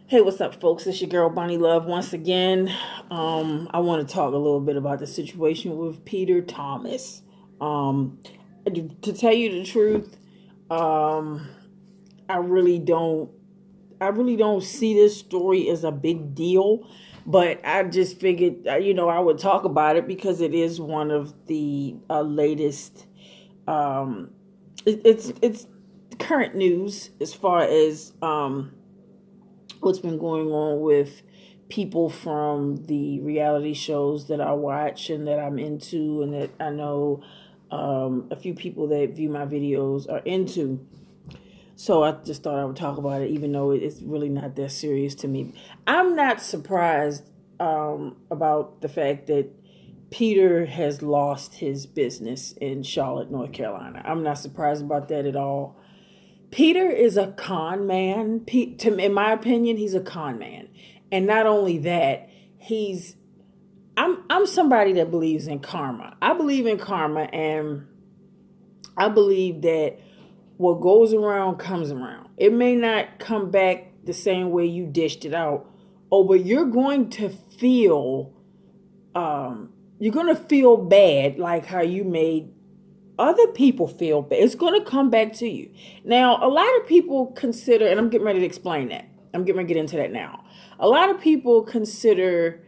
Hey, what's up, folks? It's your girl Bonnie Love once again. I want to talk a little bit about the situation with Peter Thomas. Um, to tell you the truth, um, I really don't. I really don't see this story as a big deal, but I just figured, I would talk about it because it is one of the latest. Um, it's current news as far as what's been going on with people from the reality shows that I watch and that I'm into, and that I know a few people that view my videos are into. So I just thought I would talk about it, even though it's really not that serious to me. I'm not surprised about the fact that Peter has lost his business in Charlotte, North Carolina. I'm not surprised about that at all. Peter is a con man. In my opinion, he's a con man, and not only that, I'm somebody that believes in karma. I believe in karma, and I believe that what goes around comes around. It may not come back the same way you dished it out. Oh, but you're going to feel, bad, like how you made other people feel bad. It's going to come back to you. Now, a lot of people consider, and I'm getting ready to explain that. I'm getting ready to get into that now. A lot of people consider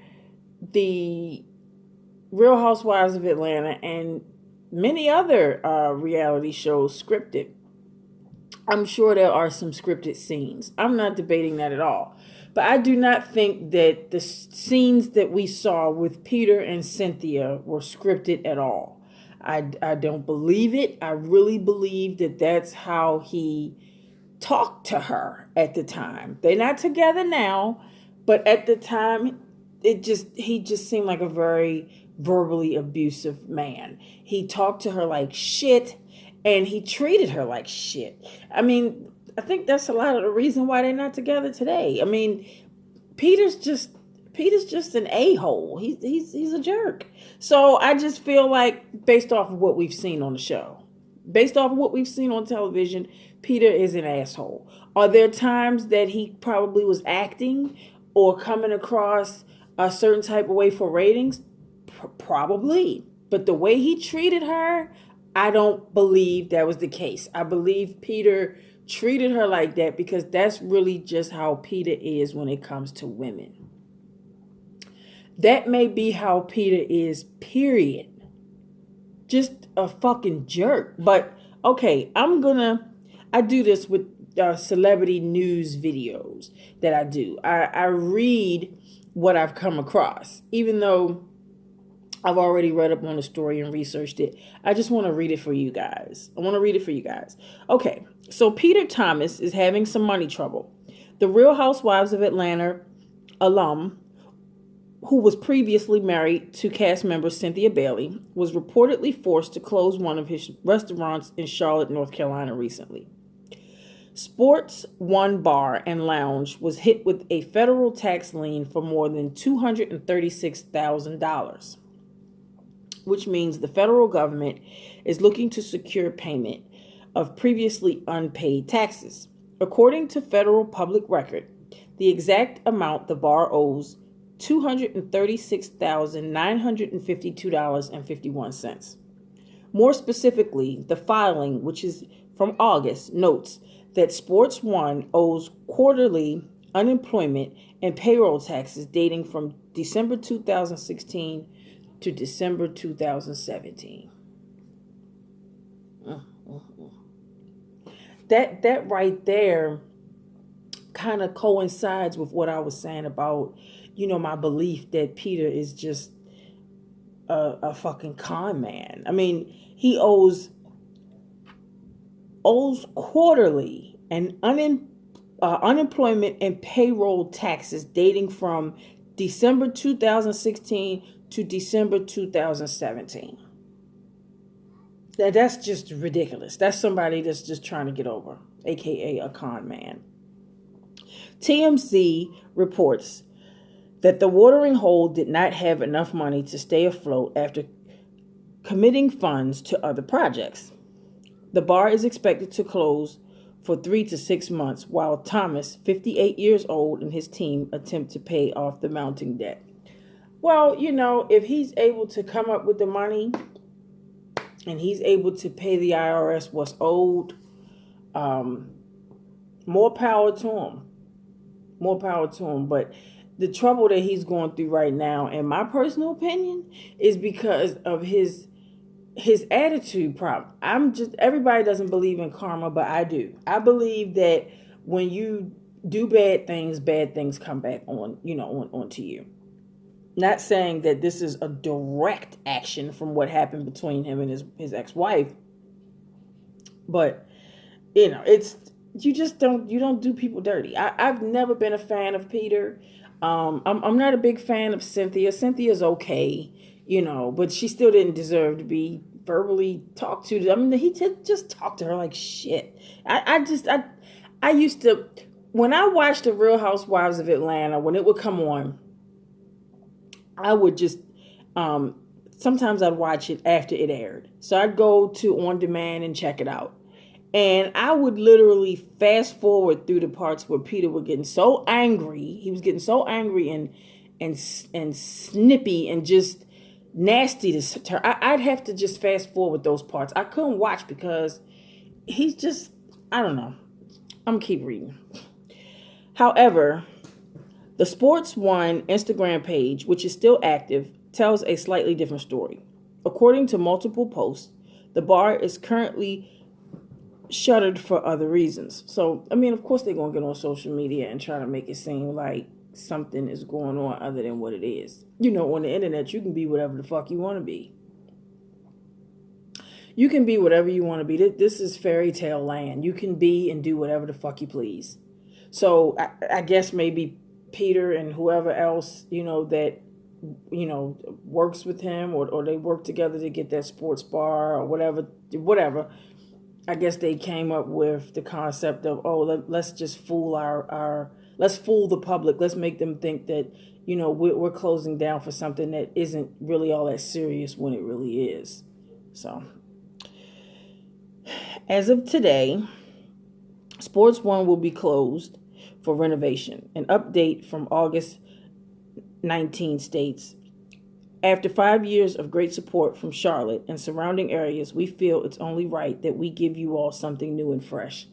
the Real Housewives of Atlanta and many other reality shows scripted. I'm sure there are some scripted scenes. I'm not debating that at all. But I do not think that the scenes that we saw with Peter and Cynthia were scripted at all. I don't believe it. I really believe that that's how he talked to her at the time. They're not together now, but at the time, he just seemed like a very verbally abusive man. He talked to her like shit, and he treated her like shit. I mean, I think that's a lot of the reason why they're not together today. I mean, Peter's just an a-hole. He's a jerk. So I just feel like, based off of what we've seen on the show, based off of what we've seen on television, Peter is an asshole. Are there times that he probably was acting or coming across a certain type of way for ratings? Probably. But the way he treated her, I don't believe that was the case. I believe Peter treated her like that because that's really just how Peter is when it comes to women. That may be how Peter is, period. Just a fucking jerk. But, okay, I do this with celebrity news videos that I do. I read what I've come across. Even though I've already read up on the story and researched it, I just want to read it for you guys. Okay, so Peter Thomas is having some money trouble. The Real Housewives of Atlanta alum, who was previously married to cast member Cynthia Bailey, was reportedly forced to close one of his restaurants in Charlotte, North Carolina recently. Sports One Bar and Lounge was hit with a federal tax lien for more than $236,000, which means the federal government is looking to secure payment of previously unpaid taxes. According to federal public record, the exact amount the bar owes $236,952.51. More specifically, the filing, which is from August, notes that Sports One owes quarterly unemployment and payroll taxes dating from December 2016 to December 2017. That right there kind of coincides with what I was saying about, my belief that Peter is just a fucking con man. I mean, he owes quarterly and unemployment and payroll taxes dating from December 2016 to December 2017. That's just ridiculous. That's somebody that's just trying to get over, aka a con man. TMZ reports that the watering hole did not have enough money to stay afloat after committing funds to other projects. The bar is expected to close for 3 to 6 months while Thomas, 58 years old, and his team attempt to pay off the mounting debt. Well, if he's able to come up with the money and he's able to pay the IRS what's owed, more power to him. More power to him. But the trouble that he's going through right now, in my personal opinion, is because of his attitude problem. Everybody doesn't believe in karma, but I do. I believe that when you do bad things come back onto you. Not saying that this is a direct action from what happened between him and his ex-wife, but it's you don't do people dirty. I've never been a fan of Peter. I'm not a big fan of Cynthia. Cynthia's okay, but she still didn't deserve to be verbally talked to. I mean, he just talked to her like shit. I used to, when I watched the Real Housewives of Atlanta, when it would come on, I would just, sometimes I'd watch it after it aired. So I'd go to On Demand and check it out. And I would literally fast forward through the parts where Peter was getting so angry. He was getting so angry and snippy and just nasty to her. I'd have to just fast forward those parts. I couldn't watch because he's just, I don't know. I'm going to keep reading. However, the Sports One Instagram page, which is still active, tells a slightly different story. According to multiple posts, the bar is currently shuttered for other reasons. So, I mean, of course they're going to get on social media and try to make it seem like something is going on other than what it is. On the internet, you can be whatever the fuck you want to be. You can be whatever you want to be. This is fairy tale land. You can be and do whatever the fuck you please. So, I guess maybe Peter and whoever else, that, works with him or they work together to get that sports bar or whatever. I guess they came up with the concept of, let's just fool let's fool the public. Let's make them think that, we're closing down for something that isn't really all that serious when it really is. So, as of today, Sports One will be closed for renovation. An update from August 19 states, after 5 years of great support from Charlotte and surrounding areas, we feel it's only right that we give you all something new and fresh.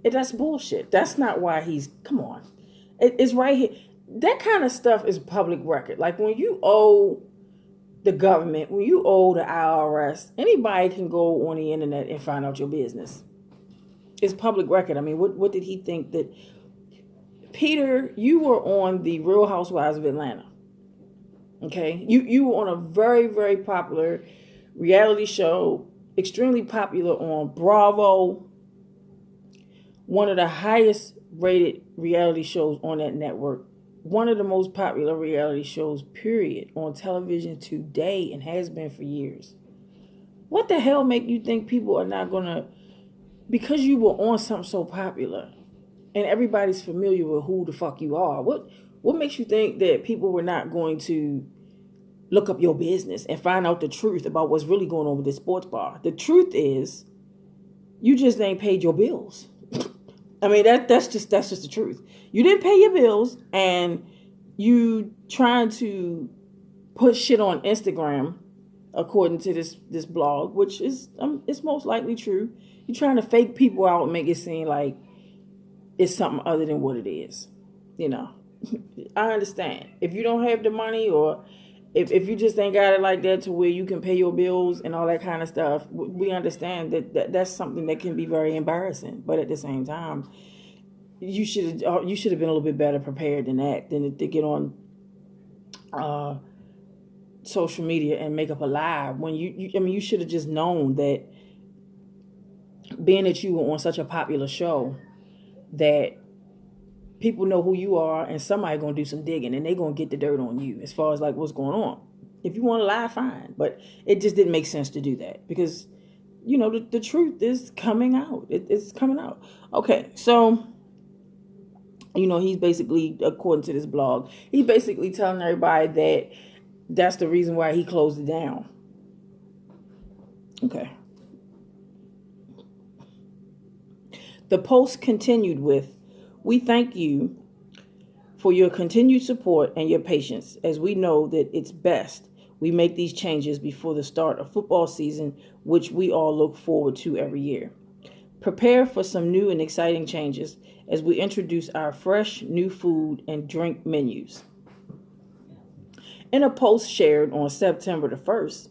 That's bullshit. That's not why come on. It's right here. That kind of stuff is public record. Like when you owe the government, when you owe the IRS, anybody can go on the internet and find out your business. It's public record. I mean, what did he think that... Peter, you were on the Real Housewives of Atlanta. Okay? You were on a very, very popular reality show, extremely popular on Bravo, one of the highest rated reality shows on that network, one of the most popular reality shows, period, on television today and has been for years. What the hell make you think people are not going to, because you were on something so popular, and everybody's familiar with who the fuck you are, what makes you think that people were not going to look up your business and find out the truth about what's really going on with this sports bar? The truth is, you just ain't paid your bills. I mean, that's just the truth. You didn't pay your bills, and you trying to put shit on Instagram, according to this blog, which is it's most likely true. You're trying to fake people out and make it seem like it's something other than what it is. I understand. If you don't have the money, or if you just ain't got it like that to where you can pay your bills and all that kind of stuff, we understand that's something that can be very embarrassing. But at the same time, you should have been a little bit better prepared than that, than to get on social media and make up a lie when you should have just known that, being that you were on such a popular show, that people know who you are, and somebody gonna do some digging, and they gonna get the dirt on you as far as like what's going on. If you want to lie, fine, but it just didn't make sense to do that, because the truth is coming out. It's coming out. Okay, so he's basically, according to this blog, he's basically telling everybody that that's the reason why he closed it down. Okay. The post continued with, "We thank you for your continued support and your patience, as we know that it's best we make these changes before the start of football season, which we all look forward to every year. Prepare for some new and exciting changes as we introduce our fresh new food and drink menus." In a post shared on September the 1st,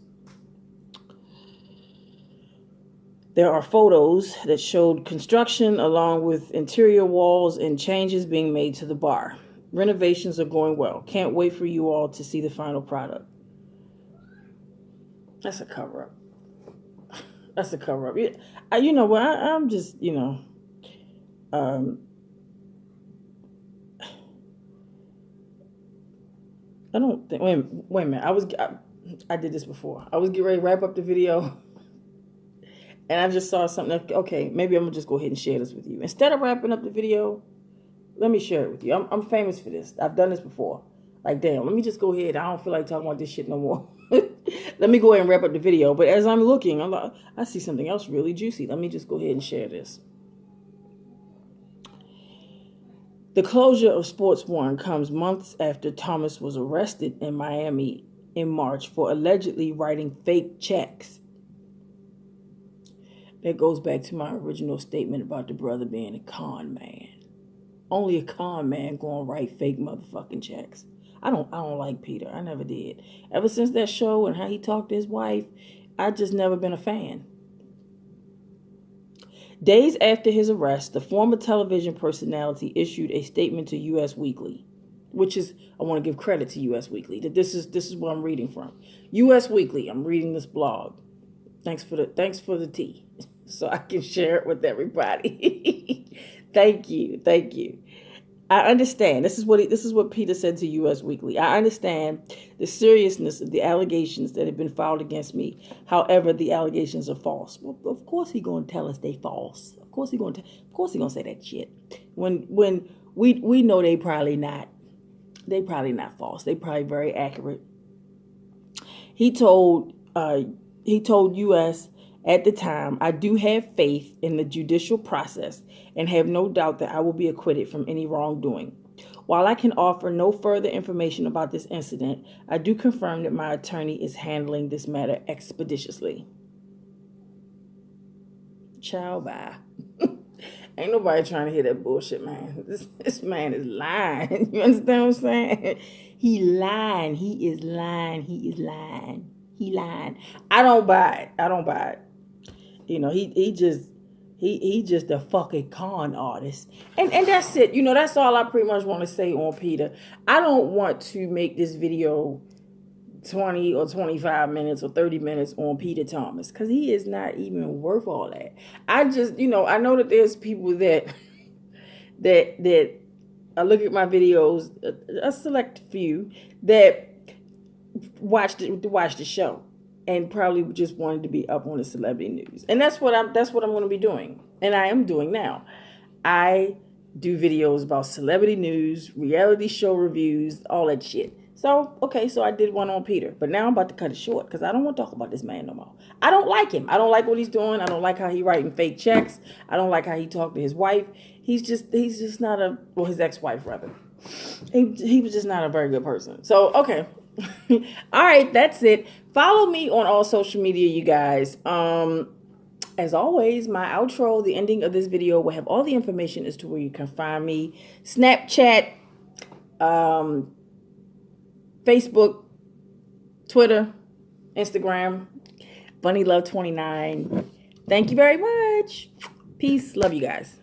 there are photos that showed construction along with interior walls and changes being made to the bar. Renovations are going well. Can't wait for you all to see the final product. That's a cover-up. That's a cover-up. You know what? I'm just, I don't think, wait a minute. I did this before. I was getting ready to wrap up the video, and I just saw something. Okay, maybe I'm going to just go ahead and share this with you. Instead of wrapping up the video, let me share it with you. I'm famous for this. I've done this before. Like, damn, let me just go ahead. I don't feel like talking about this shit no more. Let me go ahead and wrap up the video. But as I'm looking, I see something else really juicy. Let me just go ahead and share this. The closure of Sports 1 comes months after Thomas was arrested in Miami in March for allegedly writing fake checks. That goes back to my original statement about the brother being a con man. Only a con man gonna write fake motherfucking checks. I don't like Peter. I never did. Ever since that show and how he talked to his wife, I just never been a fan. Days after his arrest, the former television personality issued a statement to U.S. Weekly, which is, I want to give credit to U.S. Weekly, that this is what I'm reading from. U.S. Weekly, I'm reading this blog. Thanks for the tea, so I can share it with everybody. Thank you. I understand. This is what Peter said to U.S. Weekly. I understand the seriousness of the allegations that have been filed against me. However, the allegations are false. Well, of course he's going to tell us they false. Of course he's going to say that shit. When we know they probably not false. They probably very accurate. He told U.S. at the time, "I do have faith in the judicial process and have no doubt that I will be acquitted from any wrongdoing. While I can offer no further information about this incident, I do confirm that my attorney is handling this matter expeditiously." Ciao, bye. Ain't nobody trying to hear that bullshit, man. This man is lying. You understand what I'm saying? He lying. He is lying. He lying. I don't buy it. He just a fucking con artist. And that's it. That's all I pretty much want to say on Peter. I don't want to make this video 20 or 25 minutes or 30 minutes on Peter Thomas, because he is not even worth all that. I just, I know that there's people that I look at my videos, a select few that watch the show and probably just wanted to be up on the celebrity news. And that's what I'm going to be doing. And I am doing now. I do videos about celebrity news, reality show reviews, all that shit. So I did one on Peter. But now I'm about to cut it short because I don't want to talk about this man no more. I don't like him. I don't like what he's doing. I don't like how he writing fake checks. I don't like how he talked to his wife. He's just not his ex-wife rather. He was just not a very good person. So, okay. All right, that's it. Follow me on all social media, you guys. As always, my outro, the ending of this video, will have all the information as to where you can find me. Snapchat, Facebook, Twitter, Instagram, FunnyLove29. Thank you very much. Peace. Love you guys.